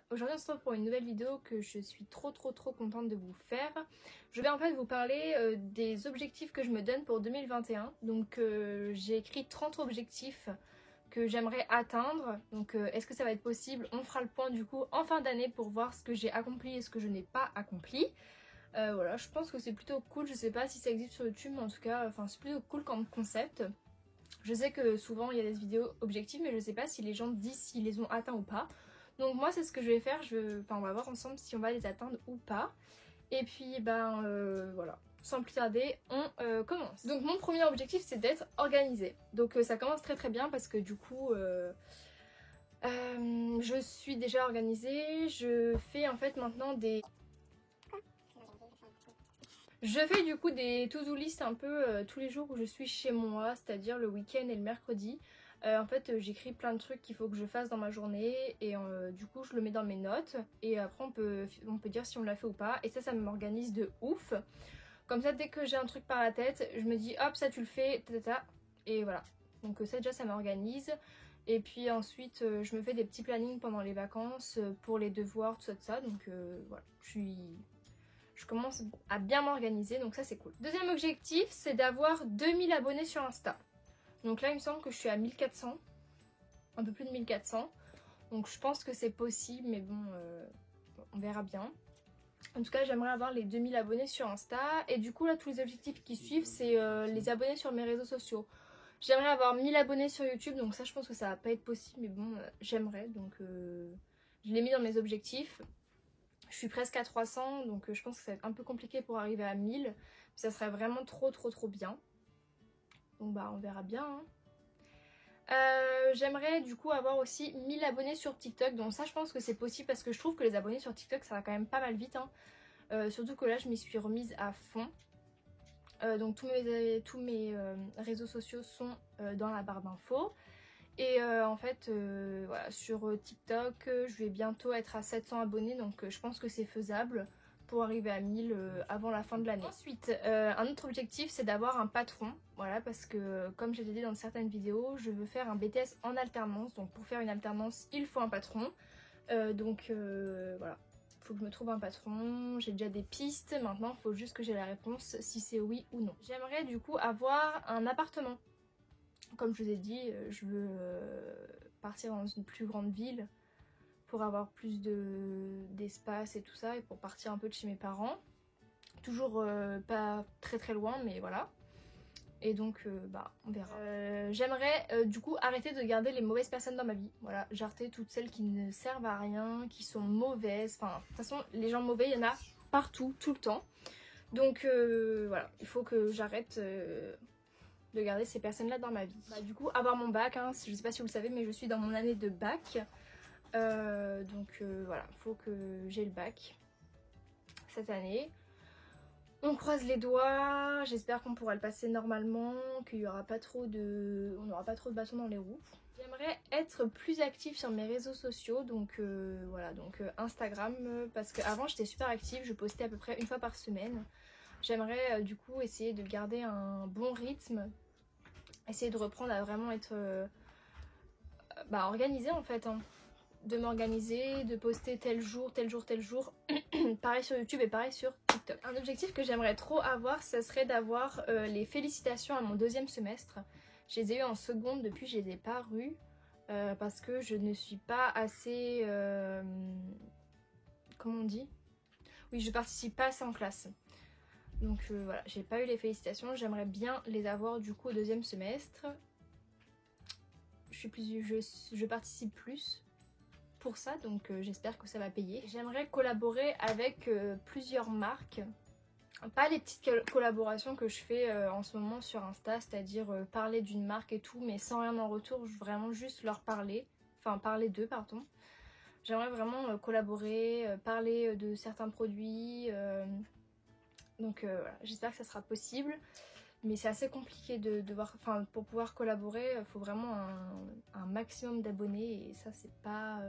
Aujourd'hui on se retrouve pour une nouvelle vidéo que je suis trop contente de vous faire. Je vais en fait vous parler des objectifs que je me donne pour 2021. Donc j'ai écrit 30 objectifs que j'aimerais atteindre. Donc est-ce que ça va être possible? On fera le point du coup en fin d'année pour voir ce que j'ai accompli et ce que je n'ai pas accompli. Voilà, je pense que c'est plutôt cool, je sais pas si ça existe sur YouTube, mais en tout cas, c'est plutôt cool comme concept. Je sais que souvent il y a des vidéos objectives, mais je sais pas si les gens disent s'ils les ont atteints ou pas. Donc moi c'est ce que je vais faire, on va voir ensemble si on va les atteindre ou pas. Et puis voilà, sans plus tarder, on commence. Donc mon premier objectif c'est d'être organisée. Donc ça commence très bien parce que du coup je suis déjà organisée. Je fais en fait maintenant des... Je fais du coup des to-do list un peu tous les jours où je suis chez moi, c'est-à-dire le week-end et le mercredi. En fait j'écris plein de trucs qu'il faut que je fasse dans ma journée et du coup je le mets dans mes notes et après on peut dire si on l'a fait ou pas et ça m'organise de ouf. Comme ça dès que j'ai un truc par la tête je me dis hop ça tu le fais et voilà. Donc ça déjà ça m'organise. Et puis ensuite je me fais des petits plannings pendant les vacances pour les devoirs tout ça donc voilà je commence à bien m'organiser, donc ça c'est cool. Deuxième objectif, c'est d'avoir 2000 abonnés sur Insta. Donc là, il me semble que je suis à 1400, un peu plus de 1400. Donc je pense que c'est possible, mais bon, on verra bien. En tout cas, j'aimerais avoir les 2000 abonnés sur Insta. Et du coup, là, tous les objectifs qui suivent, c'est les abonnés sur mes réseaux sociaux. J'aimerais avoir 1000 abonnés sur YouTube, donc ça, je pense que ça va pas être possible, mais bon, j'aimerais. Donc je l'ai mis dans mes objectifs. Je suis presque à 300 donc je pense que ça va être un peu compliqué pour arriver à 1000. Ça serait vraiment trop bien. Donc bah on verra bien. J'aimerais du coup avoir aussi 1000 abonnés sur TikTok. Donc ça je pense que c'est possible parce que je trouve que les abonnés sur TikTok ça va quand même pas mal vite. Surtout que là je m'y suis remise à fond. Donc tous mes réseaux sociaux sont dans la barre d'infos. Et en fait, voilà, sur TikTok, je vais bientôt être à 700 abonnés, donc je pense que c'est faisable pour arriver à 1000 avant la fin de l'année. Ensuite, un autre objectif, c'est d'avoir un patron, voilà, parce que comme j'ai dit dans certaines vidéos, je veux faire un BTS en alternance, donc pour faire une alternance, il faut un patron. Voilà, il faut que je me trouve un patron, j'ai déjà des pistes, maintenant il faut juste que j'ai la réponse si c'est oui ou non. J'aimerais du coup avoir un appartement. Comme je vous ai dit, je veux partir dans une plus grande ville pour avoir plus d'espace et tout ça et pour partir un peu de chez mes parents. Toujours pas très loin mais voilà. Et donc on verra. J'aimerais du coup arrêter de garder les mauvaises personnes dans ma vie. Voilà, j'arrête toutes celles qui ne servent à rien, qui sont mauvaises. Enfin, de toute façon, les gens mauvais, il y en a partout, tout le temps. Donc voilà, il faut que j'arrête... de garder ces personnes là dans ma vie. Du coup avoir mon bac, je sais pas si vous le savez mais je suis dans mon année de bac. Voilà, faut que j'ai le bac cette année. On croise les doigts, j'espère qu'on pourra le passer normalement, qu'il y aura pas trop de... on n'aura pas trop de bâtons dans les roues. J'aimerais être plus active sur mes réseaux sociaux, donc voilà, donc Instagram, parce qu'avant j'étais super active, je postais à peu près une fois par semaine. J'aimerais du coup essayer de garder un bon rythme, essayer de reprendre à vraiment être organisée en fait. De m'organiser, de poster tel jour. Pareil sur YouTube et pareil sur TikTok. Un objectif que j'aimerais trop avoir, ça serait d'avoir les félicitations à mon deuxième semestre. Je les ai eu en seconde, depuis je les ai pas eues parce que je ne suis pas assez... comment on dit? Oui, je participe pas assez en classe. Donc voilà, j'ai pas eu les félicitations, j'aimerais bien les avoir du coup au deuxième semestre. Je participe plus pour ça, donc j'espère que ça va payer. J'aimerais collaborer avec plusieurs marques. Pas les petites collaborations que je fais en ce moment sur Insta, c'est-à-dire parler d'une marque et tout, mais sans rien en retour, vraiment juste leur parler. Enfin, parler d'eux, pardon. J'aimerais vraiment collaborer, parler de certains produits... Donc voilà, j'espère que ça sera possible, mais c'est assez compliqué pour pouvoir collaborer, il faut vraiment un maximum d'abonnés et ça c'est pas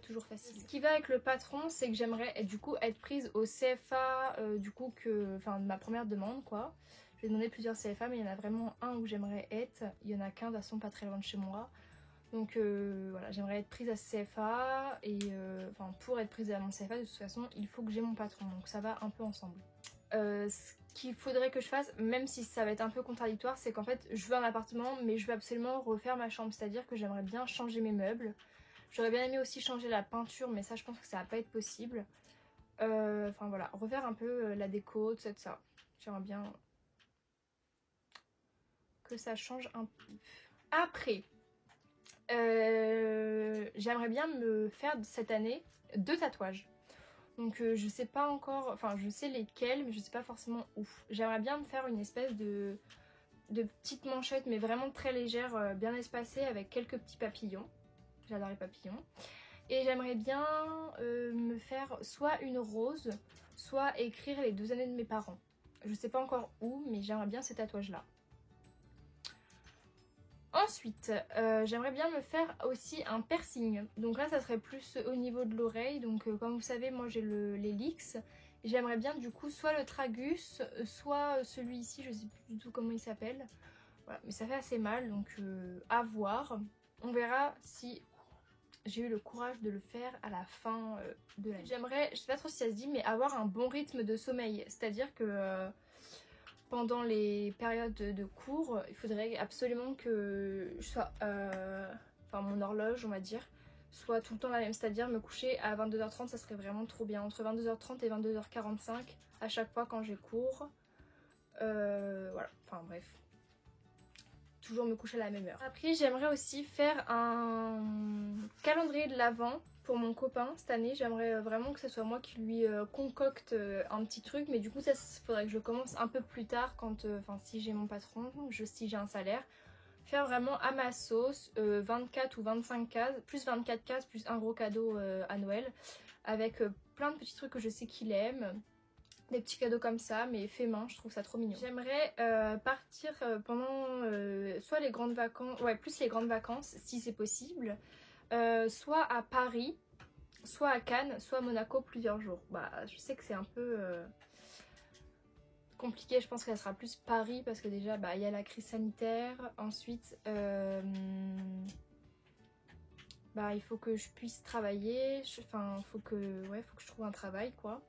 toujours facile. Ce qui va avec le patron, c'est que j'aimerais du coup être prise au CFA de ma première demande quoi. J'ai demandé plusieurs CFA mais il y en a vraiment un où j'aimerais être, il y en a qu'un de toute façon pas très loin de chez moi. Donc voilà, j'aimerais être prise à ce CFA et enfin pour être prise à mon CFA de toute façon il faut que j'ai mon patron, donc ça va un peu ensemble. Ce qu'il faudrait que je fasse, même si ça va être un peu contradictoire, c'est qu'en fait je veux un appartement mais je veux absolument refaire ma chambre, c'est à dire que j'aimerais bien changer mes meubles. J'aurais bien aimé aussi changer la peinture mais ça je pense que ça va pas être possible. Enfin voilà, refaire un peu la déco, tout ça. J'aimerais bien que ça change un peu. Après, j'aimerais bien me faire cette année 2 tatouages. Donc je sais pas encore, enfin je sais lesquels mais je sais pas forcément où. J'aimerais bien me faire une espèce de petite manchette mais vraiment très légère, bien espacée avec quelques petits papillons. J'adore les papillons. Et j'aimerais bien me faire soit une rose, soit écrire les 2 années de mes parents. Je sais pas encore où mais j'aimerais bien ces tatouages là. Ensuite, j'aimerais bien me faire aussi un piercing. Donc là, ça serait plus au niveau de l'oreille. Donc comme vous savez, moi j'ai l'hélix. J'aimerais bien du coup soit le tragus, soit celui-ci, je sais plus du tout comment il s'appelle. Voilà, mais ça fait assez mal, donc à voir. On verra si j'ai eu le courage de le faire à la fin de l'année. J'aimerais, je sais pas trop si ça se dit, mais avoir un bon rythme de sommeil. C'est-à-dire que pendant les périodes de cours, il faudrait absolument que je sois, enfin mon horloge on va dire, soit tout le temps la même, c'est-à-dire me coucher à 22h30, ça serait vraiment trop bien, entre 22h30 et 22h45 à chaque fois quand j'ai cours. Voilà, enfin bref. Toujours me coucher à la même heure. Après j'aimerais aussi faire un calendrier de l'Avent pour mon copain cette année. J'aimerais vraiment que ce soit moi qui lui concocte un petit truc, mais du coup ça faudrait que je commence un peu plus tard quand, enfin si j'ai mon patron, si j'ai un salaire. Faire vraiment à ma sauce, 24 ou 25 cases, plus 24 cases, plus un gros cadeau à Noël, avec plein de petits trucs que je sais qu'il aime. Des petits cadeaux comme ça, mais fait main, je trouve ça trop mignon. J'aimerais partir pendant soit les grandes vacances, ouais, plus les grandes vacances, si c'est possible, soit à Paris, soit à Cannes, soit à Monaco plusieurs jours. Bah, je sais que c'est un peu compliqué, je pense que ça sera plus Paris, parce que déjà, bah, il y a la crise sanitaire, ensuite, bah, il faut que je puisse travailler, enfin, faut que je trouve un travail, quoi,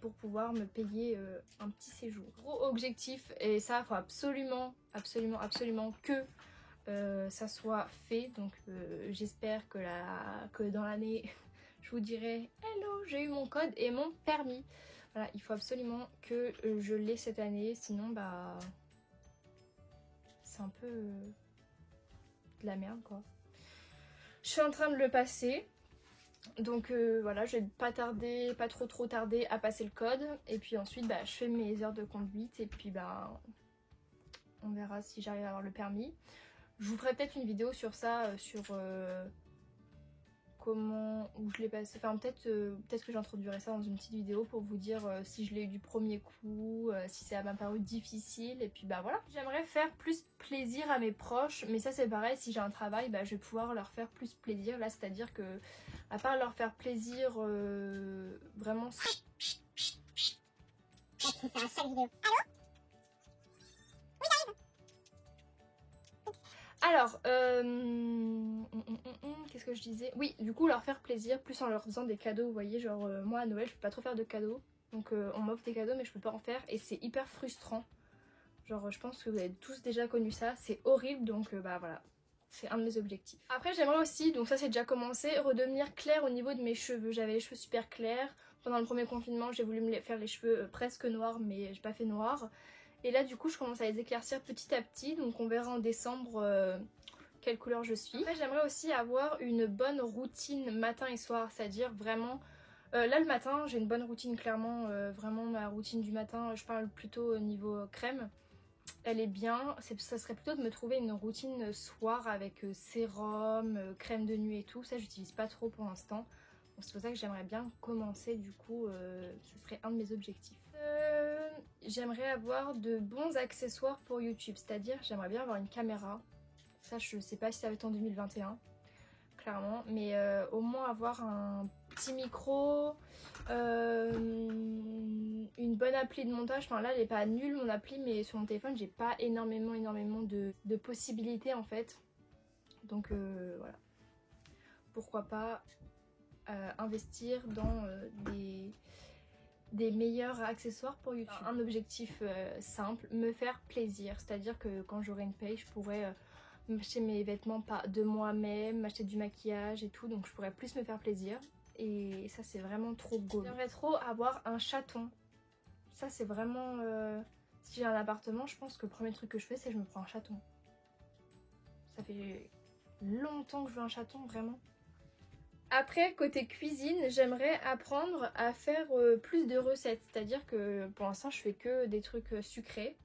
pour pouvoir me payer un petit séjour. Gros objectif, et ça il faut absolument que ça soit fait, donc j'espère que dans l'année je vous dirai hello, j'ai eu mon code et mon permis. Voilà, il faut absolument que je l'ai cette année, sinon bah c'est un peu de la merde quoi. Je suis en train de le passer. Donc voilà, je vais pas trop tarder à passer le code. Et puis ensuite, bah, je fais mes heures de conduite. Et puis bah, on verra si j'arrive à avoir le permis. Je vous ferai peut-être une vidéo sur ça, sur comment, où je l'ai passé. Enfin peut-être que j'introduirai ça dans une petite vidéo pour vous dire si je l'ai eu du premier coup, si ça m'a paru difficile. Et puis bah voilà. J'aimerais faire plus plaisir à mes proches. Mais ça c'est pareil, si j'ai un travail, bah, je vais pouvoir leur faire plus plaisir. Là c'est-à-dire que à part leur faire plaisir vraiment... Alors, qu'est-ce que je disais? Oui, du coup leur faire plaisir, plus en leur faisant des cadeaux, vous voyez, genre moi à Noël je peux pas trop faire de cadeaux. Donc on m'offre des cadeaux mais je peux pas en faire et c'est hyper frustrant. Genre je pense que vous avez tous déjà connu ça, c'est horrible donc bah voilà. C'est un de mes objectifs. Après j'aimerais aussi, donc ça c'est déjà commencé, redevenir claire au niveau de mes cheveux. J'avais les cheveux super clairs. Pendant le premier confinement j'ai voulu me faire les cheveux presque noirs mais j'ai pas fait noir. Et là du coup je commence à les éclaircir petit à petit. Donc on verra en décembre quelle couleur je suis. Après j'aimerais aussi avoir une bonne routine matin et soir. C'est-à-dire vraiment... là le matin j'ai une bonne routine clairement. Vraiment ma routine du matin, je parle plutôt au niveau crème. Elle est bien, ça serait plutôt de me trouver une routine soir avec sérum, crème de nuit et tout. Ça j'utilise pas trop pour l'instant. C'est pour ça que j'aimerais bien commencer du coup, ce serait un de mes objectifs. J'aimerais avoir de bons accessoires pour YouTube, c'est-à-dire j'aimerais bien avoir une caméra. Ça je sais pas si ça va être en 2021, clairement, mais au moins avoir un petit micro, une bonne appli de montage. Enfin là elle est pas nulle mon appli, mais sur mon téléphone j'ai pas énormément de possibilités en fait. Donc voilà. Pourquoi pas investir dans des meilleurs accessoires pour YouTube. Un objectif simple, me faire plaisir. C'est-à-dire que quand j'aurai une paye, je pourrais m'acheter mes vêtements de moi-même, m'acheter du maquillage et tout. Donc je pourrais plus me faire plaisir. Et ça c'est vraiment trop beau. J'aimerais trop avoir un chaton. Ça c'est vraiment... si j'ai un appartement, je pense que le premier truc que je fais c'est que je me prends un chaton. Ça fait longtemps que je veux un chaton, vraiment. Après, côté cuisine, j'aimerais apprendre à faire plus de recettes. C'est-à-dire que pour l'instant, je fais que des trucs sucrés.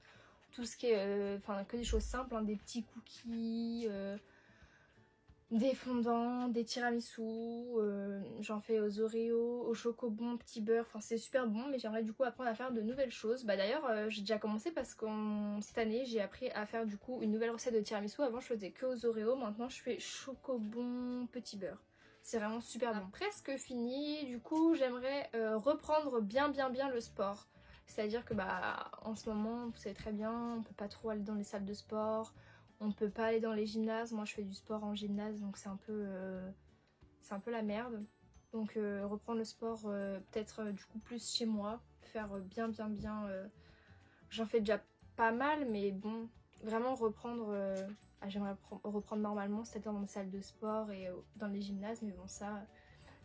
Tout ce qui est... Enfin, que des choses simples, hein, des petits cookies, des fondants, des tiramisu. J'en fais aux Oreos, au chocobon, petit beurre. Enfin, c'est super bon, mais j'aimerais du coup apprendre à faire de nouvelles choses. Bah d'ailleurs, j'ai déjà commencé parce que cette année, j'ai appris à faire du coup une nouvelle recette de tiramisu. Avant, je faisais que aux Oreos. Maintenant, je fais chocobon, petit beurre. C'est vraiment super bon. Presque fini, du coup j'aimerais reprendre bien le sport. C'est-à-dire que bah en ce moment, vous savez très bien, on peut pas trop aller dans les salles de sport, on peut pas aller dans les gymnases. Moi je fais du sport en gymnase donc c'est un peu la merde. Donc reprendre le sport peut-être du coup plus chez moi, faire bien. J'en fais déjà pas mal mais bon, vraiment reprendre... j'aimerais reprendre normalement, c'est-à-dire dans les salles de sport et dans les gymnases, mais bon ça,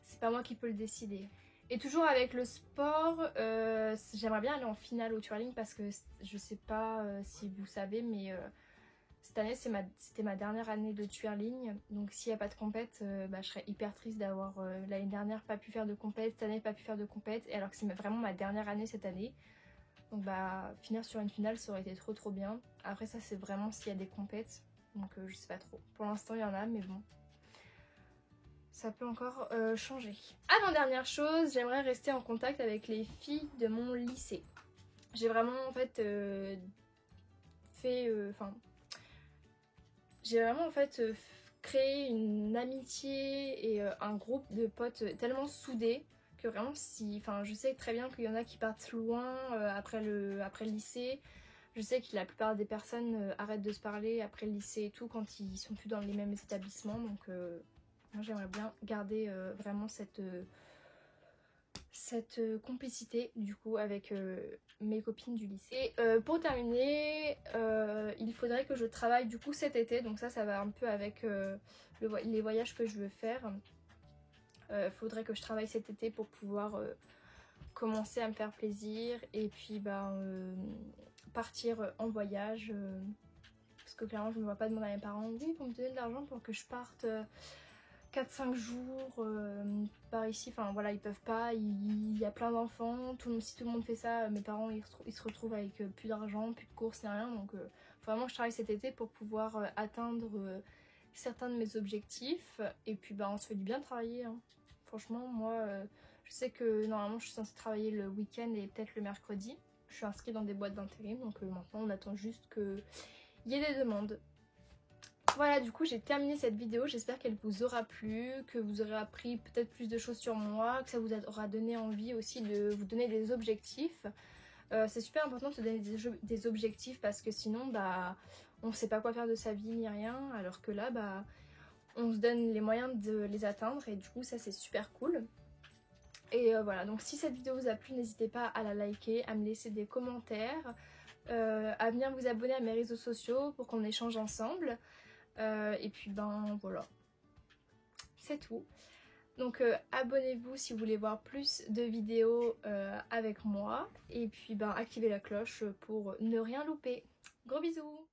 c'est pas moi qui peux le décider. Et toujours avec le sport, j'aimerais bien aller en finale au twirling parce que je sais pas si vous savez, mais cette année c'était ma dernière année de twirling, donc s'il n'y a pas de compète, bah, je serais hyper triste d'avoir l'année dernière pas pu faire de compète, cette année pas pu faire de compète, et alors que c'est vraiment ma dernière année cette année. Donc bah finir sur une finale ça aurait été trop bien. Après ça c'est vraiment s'il y a des compètes. Donc je sais pas trop. Pour l'instant il y en a mais bon. Ça peut encore changer. Avant-dernière chose, j'aimerais rester en contact avec les filles de mon lycée. J'ai vraiment en fait créé une amitié et un groupe de potes tellement soudés que vraiment je sais très bien qu'il y en a qui partent loin après le lycée. Je sais que la plupart des personnes arrêtent de se parler après le lycée et tout quand ils sont plus dans les mêmes établissements. Donc moi j'aimerais bien garder vraiment cette complicité du coup avec mes copines du lycée. Et pour terminer, il faudrait que je travaille du coup cet été. Donc ça va un peu avec les voyages que je veux faire. Faudrait que je travaille cet été pour pouvoir commencer à me faire plaisir et puis partir en voyage parce que clairement je ne me vois pas demander à mes parents oui pour me donner de l'argent pour que je parte 4-5 jours par ici, enfin voilà ils peuvent pas, il y a plein d'enfants, si tout le monde fait ça, mes parents ils se retrouvent avec plus d'argent, plus de courses ni rien, donc vraiment je travaille cet été pour pouvoir atteindre certains de mes objectifs et puis on se fait du bien de travailler hein. Franchement moi je sais que normalement je suis censée travailler le week-end et peut-être le mercredi. Je suis inscrite dans des boîtes d'intérim donc maintenant on attend juste qu'il y ait des demandes. Voilà du coup j'ai terminé cette vidéo, j'espère qu'elle vous aura plu, que vous aurez appris peut-être plus de choses sur moi, que ça vous aura donné envie aussi de vous donner des objectifs. C'est super important de se donner des objectifs parce que sinon on ne sait pas quoi faire de sa vie ni rien, alors que là on se donne les moyens de les atteindre et du coup ça c'est super cool. Et voilà, donc si cette vidéo vous a plu, n'hésitez pas à la liker, à me laisser des commentaires, à venir vous abonner à mes réseaux sociaux pour qu'on échange ensemble. Et puis voilà, c'est tout. Donc abonnez-vous si vous voulez voir plus de vidéos avec moi. Et puis activez la cloche pour ne rien louper. Gros bisous!